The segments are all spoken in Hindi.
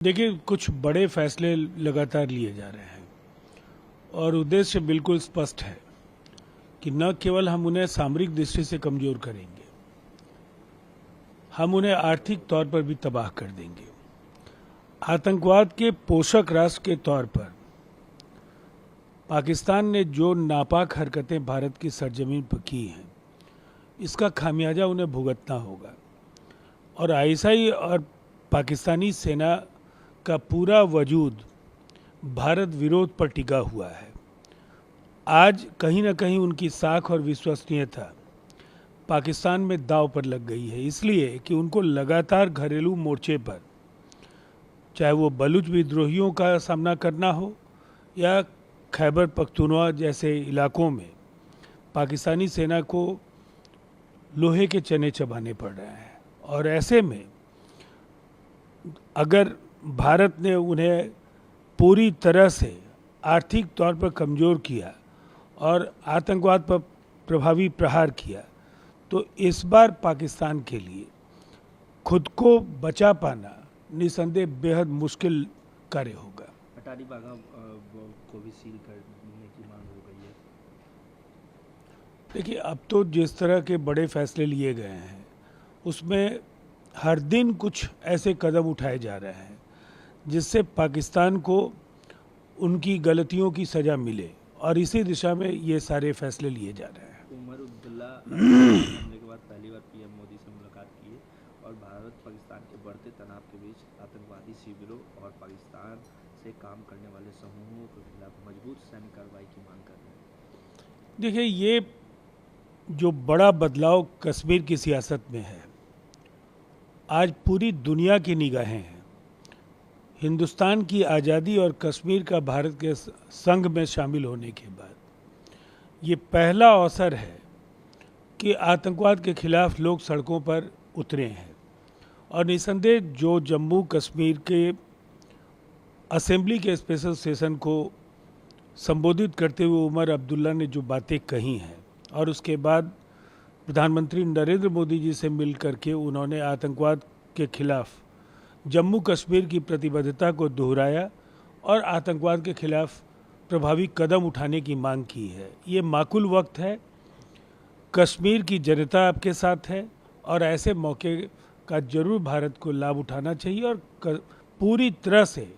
देखिए, कुछ बड़े फैसले लगातार लिए जा रहे हैं और उद्देश्य बिल्कुल स्पष्ट है कि न केवल हम उन्हें सामरिक दृष्टि से कमजोर करेंगे, हम उन्हें आर्थिक तौर पर भी तबाह कर देंगे। आतंकवाद के पोषक राष्ट्र के तौर पर पाकिस्तान ने जो नापाक हरकतें भारत की सरजमीन पर की हैं, इसका खामियाजा उन्हें भुगतना होगा और आईएसआई और पाकिस्तानी सेना का पूरा वजूद भारत विरोध पर टिका हुआ है। आज कहीं ना कहीं उनकी साख और विश्वसनीयता पाकिस्तान में दांव पर लग गई है, इसलिए कि उनको लगातार घरेलू मोर्चे पर, चाहे वो बलूच विद्रोहियों का सामना करना हो या खैबर पख्तूनख्वा जैसे इलाकों में पाकिस्तानी सेना को लोहे के चने चबाने पड़ रहे हैं। और ऐसे में अगर भारत ने उन्हें पूरी तरह से आर्थिक तौर पर कमज़ोर किया और आतंकवाद पर प्रभावी प्रहार किया, तो इस बार पाकिस्तान के लिए खुद को बचा पाना निसंदेह बेहद मुश्किल कार्य होगा। अटारी बागा को भी सील करने की मांग हो गई है। देखिए, अब तो जिस तरह के बड़े फैसले लिए गए हैं उसमें हर दिन कुछ ऐसे कदम उठाए जा रहे हैं जिससे पाकिस्तान को उनकी गलतियों की सज़ा मिले, और इसी दिशा में ये सारे फैसले लिए जा रहे हैं। उमर अब्दुल्ला हमले के बाद पहली बार पीएम मोदी से मुलाकात की है और भारत पाकिस्तान के बढ़ते तनाव के बीच आतंकवादी शिविरों और पाकिस्तान से काम करने वाले समूहों के खिलाफ मजबूत सैन्य कार्रवाई की मांग कर रहे हैं। देखिए, ये जो बड़ा बदलाव कश्मीर की सियासत में है, आज पूरी दुनिया की निगाहें हैं। हिंदुस्तान की आज़ादी और कश्मीर का भारत के संघ में शामिल होने के बाद ये पहला अवसर है कि आतंकवाद के खिलाफ लोग सड़कों पर उतरे हैं। और निसंदेह जो जम्मू कश्मीर के असेंबली के स्पेशल सेशन को संबोधित करते हुए उमर अब्दुल्ला ने जो बातें कही हैं, और उसके बाद प्रधानमंत्री नरेंद्र मोदी जी से मिल करके उन्होंने आतंकवाद के खिलाफ जम्मू कश्मीर की प्रतिबद्धता को दोहराया और आतंकवाद के खिलाफ प्रभावी कदम उठाने की मांग की है। ये माकूल वक्त है, कश्मीर की जनता आपके साथ है और ऐसे मौके का जरूर भारत को लाभ उठाना चाहिए और पूरी तरह से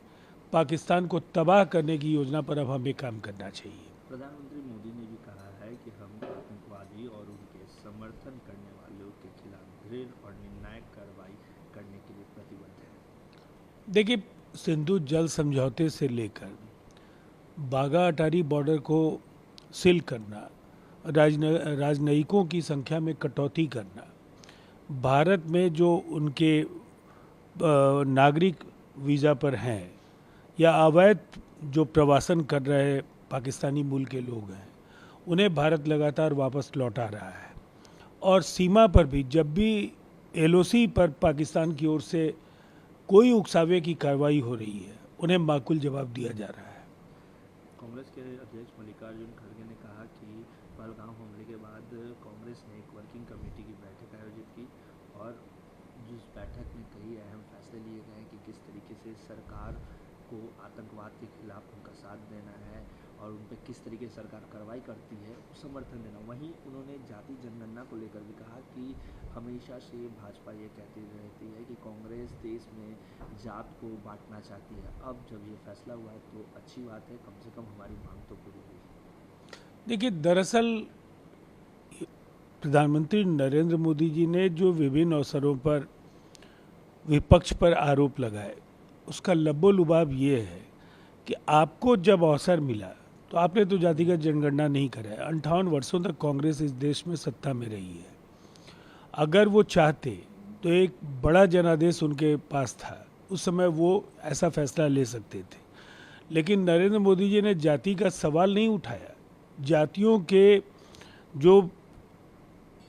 पाकिस्तान को तबाह करने की योजना पर अब हमें काम करना चाहिए। प्रधानमंत्री मोदी ने भी कहा है कि हम आतंकवादी और उनके समर्थन करने वालों के खिलाफ दृढ़ और निर्णायक कार्रवाई करने के लिए प्रतिबद्ध है। देखिए, सिंधु जल समझौते से लेकर बागा अटारी बॉर्डर को सील करना, राजनयिकों की संख्या में कटौती करना, भारत में जो उनके नागरिक वीज़ा पर हैं या अवैध जो प्रवासन कर रहे पाकिस्तानी मूल के लोग हैं, उन्हें भारत लगातार वापस लौटा रहा है। और सीमा पर भी जब भी एलओसी पर पाकिस्तान की ओर से कोई उकसावे की कार्रवाई हो रही है, उन्हें माकूल जवाब दिया जा रहा है। कांग्रेस के अध्यक्ष मल्लिकार्जुन खड़गे ने कहा कि पहलगाम हमले के बाद कांग्रेस ने एक वर्किंग कमेटी की बैठक आयोजित की और जिस बैठक में कई अहम फैसले लिए गए कि किस तरीके से सरकार को आतंकवाद के खिलाफ उनका साथ देना है और उन पर किस तरीके से सरकार कार्रवाई करती है, समर्थन देना। वहीं उन्होंने जाति जनगणना को लेकर भी कहा कि हमेशा से भाजपा ये कहती रहती है कि कांग्रेस देश में जात को बांटना चाहती है। अब जब ये फैसला हुआ है तो अच्छी बात है, कम से कम हमारी मांग तो पूरी हुई। देखिए, दरअसल प्रधानमंत्री नरेंद्र मोदी जी ने जो विभिन्न अवसरों पर विपक्ष पर आरोप लगाए, उसका लब्बो-लुबाब ये है कि आपको जब अवसर मिला तो आपने तो जातिगत जनगणना नहीं करा है। 58 वर्षों तक कांग्रेस इस देश में सत्ता में रही है। अगर वो चाहते तो एक बड़ा जनादेश उनके पास था, उस समय वो ऐसा फैसला ले सकते थे। लेकिन नरेंद्र मोदी जी ने जाति का सवाल नहीं उठाया। जातियों के जो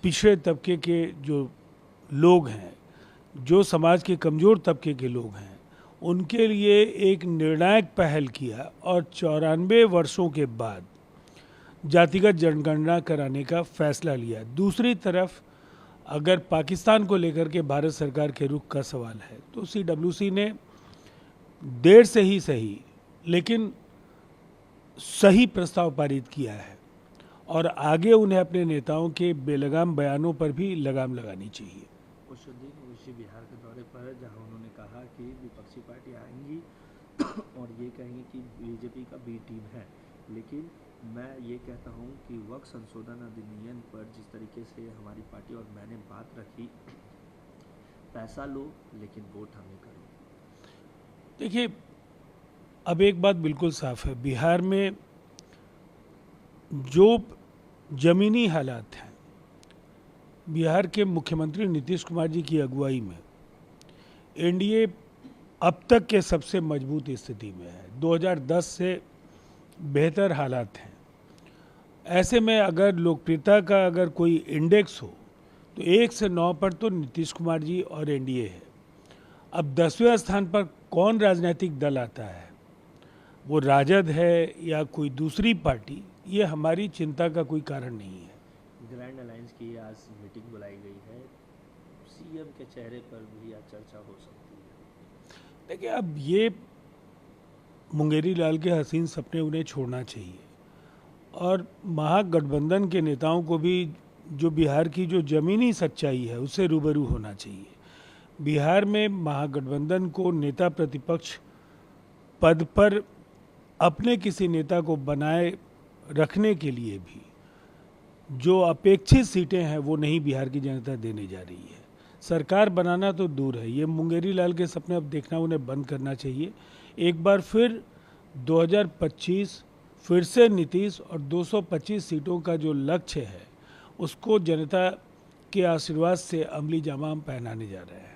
पिछड़े तबके के जो लोग हैं, जो समाज के कमज़ोर तबके के लोग हैं, उनके लिए एक निर्णायक पहल किया और 94 वर्षों के बाद जातिगत जनगणना कराने का फैसला लिया। दूसरी तरफ अगर पाकिस्तान को लेकर के भारत सरकार के रुख का सवाल है तो सीडब्ल्यूसी ने देर से ही सही लेकिन सही प्रस्ताव पारित किया है और आगे उन्हें अपने नेताओं के बेलगाम बयानों पर भी लगाम लगानी चाहिए। कुछ दिन उसी बिहार के दौरे पर जहां उन्होंने कहा कि विपक्षी पार्टी आएंगी और ये कहेंगे कि बीजेपी का बी टीम है, लेकिन मैं ये कहता हूँ कि वक्त संशोधन अधिनियम पर जिस तरीके से हमारी पार्टी और मैंने बात रखी, पैसा लो लेकिन वोट हमें करो। देखिए, अब एक बात बिल्कुल साफ है, बिहार में जो जमीनी हालात हैं, बिहार के मुख्यमंत्री नीतीश कुमार जी की अगुवाई में एनडीए अब तक के सबसे मजबूत स्थिति में है। 2010 से बेहतर हालात हैं। ऐसे में अगर लोकप्रियता का अगर कोई इंडेक्स हो तो 1 से 9 पर तो नीतीश कुमार जी और एनडीए है। अब 10वें स्थान पर कौन राजनीतिक दल आता है, वो राजद है या कोई दूसरी पार्टी, ये हमारी चिंता का कोई कारण नहीं है। ग्रैंड अलायंस की आज मीटिंग बुलाई गई है, सीएम के चेहरे पर भी आज चर्चा हो सकती है। देखिए, अब ये मुंगेरी लाल के हसीन सपने उन्हें छोड़ना चाहिए और महागठबंधन के नेताओं को भी जो बिहार की जो ज़मीनी सच्चाई है उससे रूबरू होना चाहिए। बिहार में महागठबंधन को नेता प्रतिपक्ष पद पर अपने किसी नेता को बनाए रखने के लिए भी जो अपेक्षित सीटें हैं वो नहीं बिहार की जनता देने जा रही है। सरकार बनाना तो दूर है, ये मुंगेरी लाल के सपने अब देखना उन्हें बंद करना चाहिए। एक बार फिर 2025 फिर से नीतीश और 225 सीटों का जो लक्ष्य है उसको जनता के आशीर्वाद से अमली जामा हम पहनाने जा रहे हैं।